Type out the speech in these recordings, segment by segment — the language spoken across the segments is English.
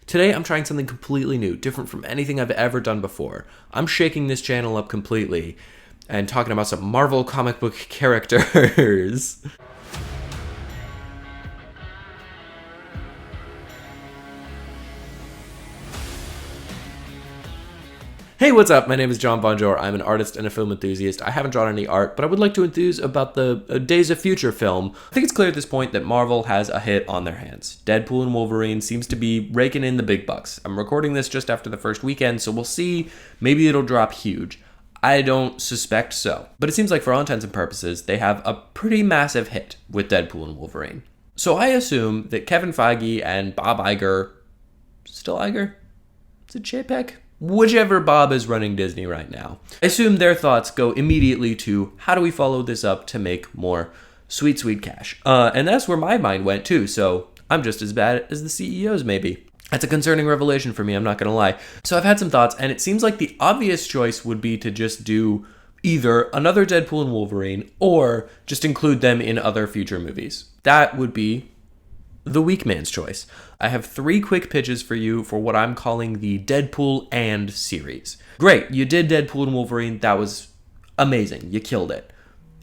Today, I'm trying something completely new, different from anything I've ever done before. I'm shaking this channel up completely and talking about some Marvel comic book characters. Hey, what's up? My name is John Bonjour. I'm an artist and a film enthusiast. I haven't drawn any art, but I would like to enthuse about the Days of Future film. I think it's clear at this point that Marvel has a hit on their hands. Deadpool and Wolverine seems to be raking in the big bucks. I'm recording this just after the first weekend, so we'll see. Maybe it'll drop huge. I don't suspect so. But it seems like for all intents and purposes, they have a pretty massive hit with Deadpool and Wolverine. So I assume that Kevin Feige and Bob Iger, still Iger? Is it Chapek? Whichever Bob is running Disney right now. I assume their thoughts go immediately to how do we follow this up to make more sweet, sweet cash? And that's where my mind went too, so I'm just as bad as the CEOs maybe. That's a concerning revelation for me, I'm not gonna lie. So I've had some thoughts, and it seems like the obvious choice would be to just do either another Deadpool and Wolverine or just include them in other future movies. That would be the weak man's choice. I have 3 quick pitches for you for what I'm calling the Deadpool and series. Great, you did Deadpool and Wolverine. That was amazing. You killed it.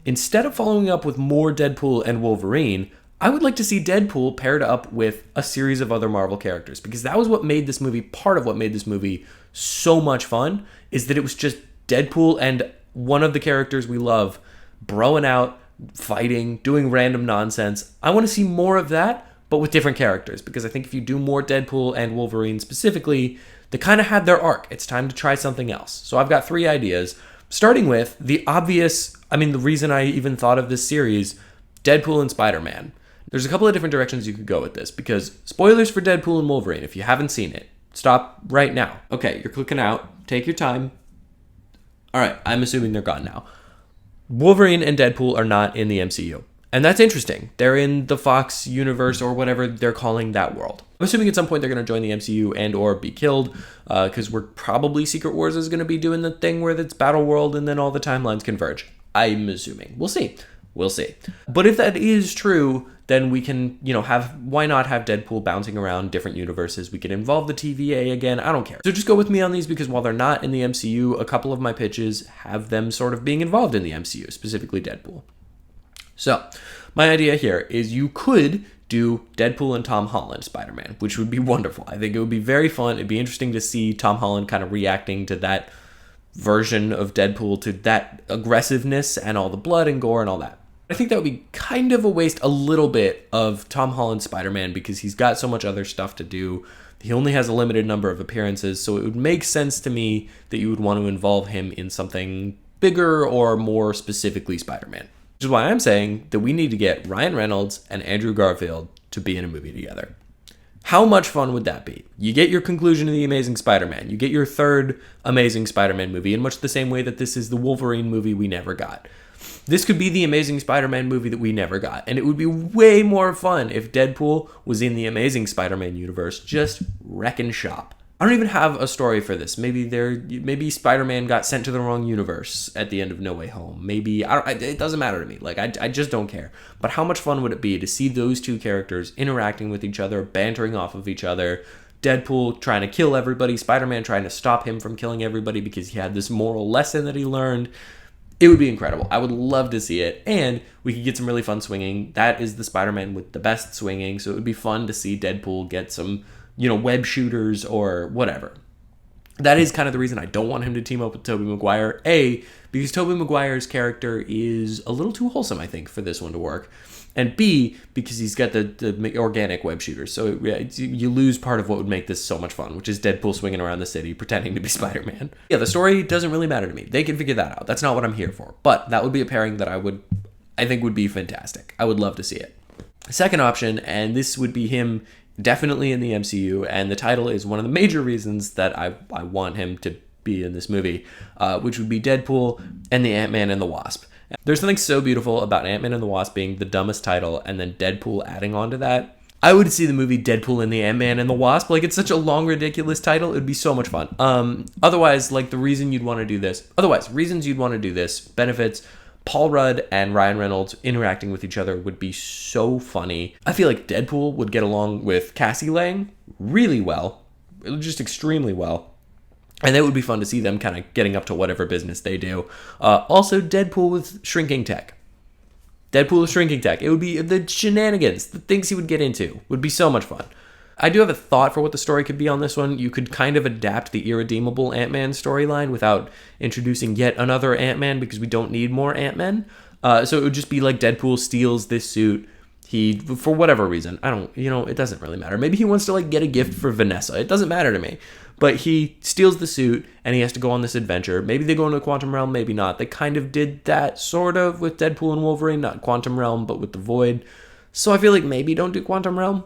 Instead of following up with more Deadpool and Wolverine, I would like to see Deadpool paired up with a series of other Marvel characters, because that was what made this movie, part of what made this movie so much fun, is that it was just Deadpool and one of the characters we love broing out, fighting, doing random nonsense. I want to see more of that, but with different characters, because I think if you do more Deadpool and Wolverine specifically, they kind of had their arc. It's time to try something else. So I've got 3 ideas, starting with the obvious, the reason I even thought of this series, Deadpool and Spider-Man. There's a couple of different directions you could go with this, because spoilers for Deadpool and Wolverine, if you haven't seen it, stop right now. Okay, you're clicking out, take your time. All right, I'm assuming they're gone now. Wolverine and Deadpool are not in the MCU. And that's interesting. They're in the Fox universe or whatever they're calling that world. I'm assuming at some point they're going to join the MCU and or be killed, because we're probably Secret Wars is going to be doing the thing where it's Battle World and then all the timelines converge. I'm assuming. We'll see. We'll see. But if that is true, then we can, why not have Deadpool bouncing around different universes? We can involve the TVA again. I don't care. So just go with me on these, because while they're not in the MCU, a couple of my pitches have them sort of being involved in the MCU, specifically Deadpool. So, my idea here is you could do Deadpool and Tom Holland Spider-Man, which would be wonderful. I think it would be very fun. It'd be interesting to see Tom Holland kind of reacting to that version of Deadpool, to that aggressiveness and all the blood and gore and all that. I think that would be kind of a waste a little bit of Tom Holland Spider-Man, because he's got so much other stuff to do. He only has a limited number of appearances, so it would make sense to me that you would want to involve him in something bigger or more specifically Spider-Man. Which is why I'm saying that we need to get Ryan Reynolds and Andrew Garfield to be in a movie together. How much fun would that be? You get your conclusion to The Amazing Spider-Man. You get your 3rd Amazing Spider-Man movie in much the same way that this is the Wolverine movie we never got. This could be the Amazing Spider-Man movie that we never got. And it would be way more fun if Deadpool was in the Amazing Spider-Man universe just wrecking shop. I don't even have a story for this. Maybe Spider-Man got sent to the wrong universe at the end of No Way Home. Maybe, it doesn't matter to me. I just don't care. But how much fun would it be to see those 2 characters interacting with each other, bantering off of each other, Deadpool trying to kill everybody, Spider-Man trying to stop him from killing everybody because he had this moral lesson that he learned. It would be incredible. I would love to see it, and we could get some really fun swinging. That is the Spider-Man with the best swinging, so it would be fun to see Deadpool get some web shooters or whatever. That is kind of the reason I don't want him to team up with Tobey Maguire. A, because Tobey Maguire's character is a little too wholesome, I think, for this one to work. And B, because he's got the organic web shooters. So you lose part of what would make this so much fun, which is Deadpool swinging around the city pretending to be Spider-Man. Yeah, the story doesn't really matter to me. They can figure that out. That's not what I'm here for. But that would be a pairing that I think would be fantastic. I would love to see it. Second option, and this would be him definitely in the MCU, and the title is one of the major reasons that I want him to be in this movie, which would be Deadpool and the Ant-Man and the Wasp. There's something so beautiful about Ant-Man and the Wasp being the dumbest title and then Deadpool adding on to that. I would see the movie Deadpool and the Ant-Man and the Wasp. It's such a long, ridiculous title. It would be so much fun. Otherwise, reasons you'd want to do this, benefits, Paul Rudd and Ryan Reynolds interacting with each other would be so funny. I feel like Deadpool would get along with Cassie Lang really well. just extremely well. And it would be fun to see them kind of getting up to whatever business they do. Also, Deadpool with shrinking tech. Deadpool with shrinking tech. It would be the shenanigans, the things he would get into. Would be so much fun. I do have a thought for what the story could be on this one. You could kind of adapt the irredeemable Ant-Man storyline without introducing yet another Ant-Man, because we don't need more Ant-Men. So it would just be like Deadpool steals this suit. He, for whatever reason, it doesn't really matter. Maybe he wants to get a gift for Vanessa. It doesn't matter to me. But he steals the suit and he has to go on this adventure. Maybe they go into a quantum realm, maybe not. They kind of did that sort of with Deadpool and Wolverine, not quantum realm, but with the void. So I feel like maybe don't do quantum realm.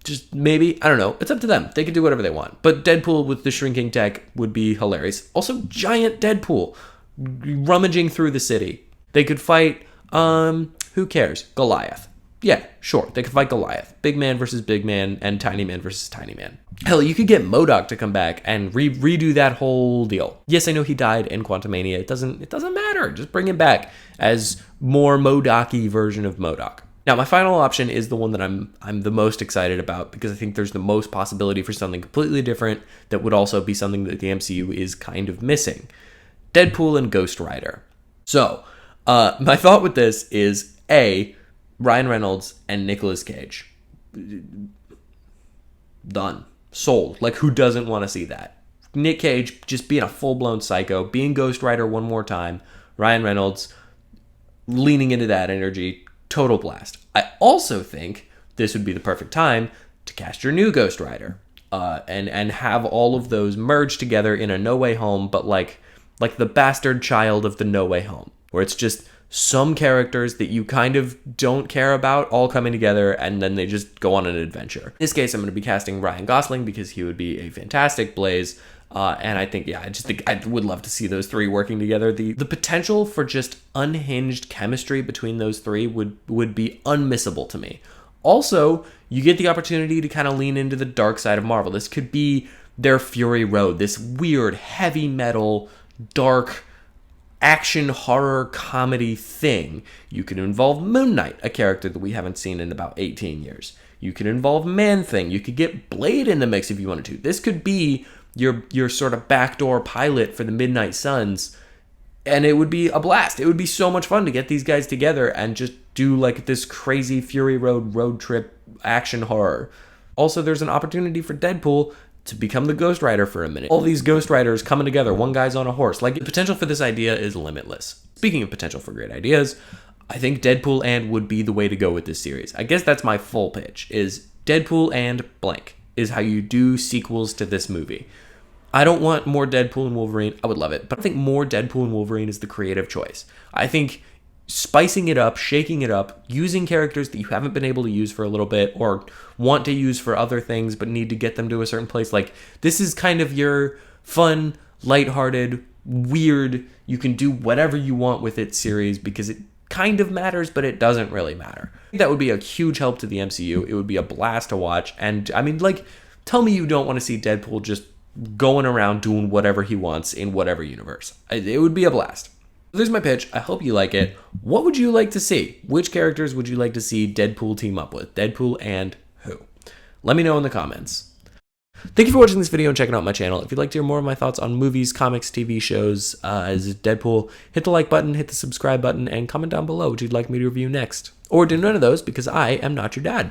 Just maybe, I don't know. It's up to them. They can do whatever they want. But Deadpool with the shrinking tech would be hilarious. Also, giant Deadpool rummaging through the city. They could fight, who cares? Goliath. Yeah, sure. They could fight Goliath. Big man versus big man and tiny man versus tiny man. Hell, you could get MODOK to come back and redo that whole deal. Yes, I know he died in Quantumania. It doesn't matter. Just bring him back as more MODOK-y version of MODOK. Now, my final option is the one that I'm the most excited about, because I think there's the most possibility for something completely different that would also be something that the MCU is kind of missing. Deadpool and Ghost Rider. So, my thought with this is, A, Ryan Reynolds and Nicolas Cage. Done. Sold. Who doesn't want to see that? Nick Cage just being a full-blown psycho, being Ghost Rider one more time, Ryan Reynolds leaning into that energy, total blast. I also think this would be the perfect time to cast your new Ghost Rider, and have all of those merge together in a No Way Home, but like the bastard child of the No Way Home, where it's just some characters that you kind of don't care about all coming together, and then they just go on an adventure. In this case, I'm going to be casting Ryan Gosling because he would be a fantastic Blaze. And I think, I just think I would love to see those three working together. The potential for just unhinged chemistry between those three would be unmissable to me. Also, you get the opportunity to kind of lean into the dark side of Marvel. This could be their Fury Road, this weird heavy metal, dark action horror comedy thing. You could involve Moon Knight, a character that we haven't seen in about 18 years. You could involve Man-Thing. You could get Blade in the mix if you wanted to. This could be your sort of backdoor pilot for the Midnight Suns, and it would be a blast. It would be so much fun to get these guys together and just do this crazy Fury road trip action horror. Also, there's an opportunity for Deadpool to become the Ghost Rider for a minute. All these Ghost Riders coming together, one guy's on a horse. The potential for this idea is limitless. Speaking of potential for great ideas, I think Deadpool and would be the way to go with this series. I guess that's my full pitch, is Deadpool and blank is how you do sequels to this movie. I don't want more Deadpool and Wolverine. I would love it, but I think more Deadpool and Wolverine is the creative choice. I think spicing it up, shaking it up, using characters that you haven't been able to use for a little bit or want to use for other things but need to get them to a certain place. This is kind of your fun, lighthearted, weird, you can do whatever you want with it series, because it kind of matters, but it doesn't really matter. I think that would be a huge help to the MCU. It would be a blast to watch. And I mean, tell me you don't want to see Deadpool just going around doing whatever he wants in whatever universe. It would be a blast. There's my pitch. I hope you like it. What would you like to see? Which characters would you like to see Deadpool team up with? Deadpool and who? Let me know in the comments. Thank you for watching this video and checking out my channel. If you'd like to hear more of my thoughts on movies, comics, TV shows, as Deadpool, hit the like button, hit the subscribe button, and comment down below what you'd like me to review next. Or do none of those, because I am not your dad.